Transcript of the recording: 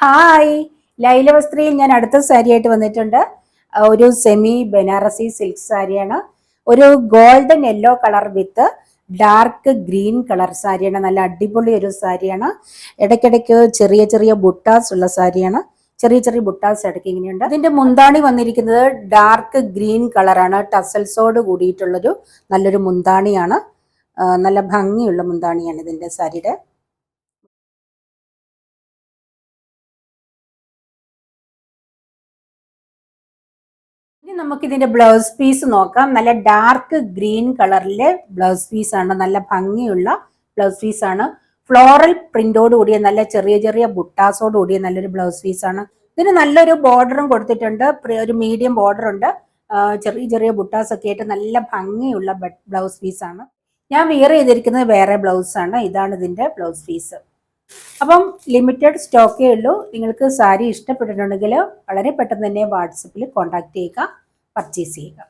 Hi, Laila വസ്ത്രയിൽ ഞാൻ അടുത്ത സാരി ആയിട്ട് വന്നിട്ടുണ്ട്. ഒരു സെമി ബനാറസി സിൽക്ക് സാരിയാണ്. ഒരു ഗോൾഡൻ യെല്ലോ കളർ വിത്ത് ഡാർക്ക് ഗ്രീൻ കളർ സാരിയാണ്. നല്ല അടിപൊളി ഒരു സാരിയാണ്. ഇടയ്ക്കിടയ്ക്ക് ചെറിയ ചെറിയ ബുട്ടാസ് ഉള്ള സാരിയാണ്. ചെറിയ ചെറിയ ബുട്ടാസ് ഇടയ്ക്ക് ഇങ്ങനെയുണ്ട്. ഇതിന്റെ മുന്താണി വന്നിരിക്കുന്നത് ഡാർക്ക് ഗ്രീൻ കളറാണ്. ടസൽസോട് കൂടിയിട്ടുള്ളൊരു നല്ലൊരു മുന്താണിയാണ്. നല്ല ഭംഗിയുള്ള മുന്താണിയാണ് ഇതിന്റെ സാരിയുടെ. ഇനി നമുക്ക് ഇതിന്റെ ബ്ലൗസ് പീസ് നോക്കാം. നല്ല ഡാർക്ക് ഗ്രീൻ കളറിലെ ബ്ലൗസ് പീസ് ആണ്. നല്ല ഭംഗിയുള്ള ബ്ലൗസ് പീസ് ആണ്. ഫ്ലോറൽ പ്രിന്റോട് കൂടിയ നല്ല ചെറിയ ചെറിയ ബുട്ടാസോട് കൂടിയ നല്ലൊരു ബ്ലൗസ് പീസ് ആണ്. ഇതിന് നല്ലൊരു ബോർഡറും കൊടുത്തിട്ടുണ്ട്. ഒരു മീഡിയം ബോർഡർ ഉണ്ട്. ചെറിയ ചെറിയ ബുട്ടാസ് ഒക്കെ ആയിട്ട് നല്ല ഭംഗിയുള്ള ബ്ലൗസ് പീസ് ആണ്. ഞാൻ വിയർ ചെയ്തിരിക്കുന്നത് വേറെ ബ്ലൗസ് ആണ്. ഇതാണ് ഇതിന്റെ ബ്ലൗസ് പീസ്. അപ്പം ലിമിറ്റഡ് സ്റ്റോക്കേ ഉള്ളൂ. നിങ്ങൾക്ക് സാരി ഇഷ്ടപ്പെട്ടിട്ടുണ്ടെങ്കിൽ വളരെ പെട്ടെന്ന് തന്നെ വാട്സപ്പിൽ കോൺടാക്ട് ചെയ്യുക, പർച്ചേസ് ചെയ്യുക.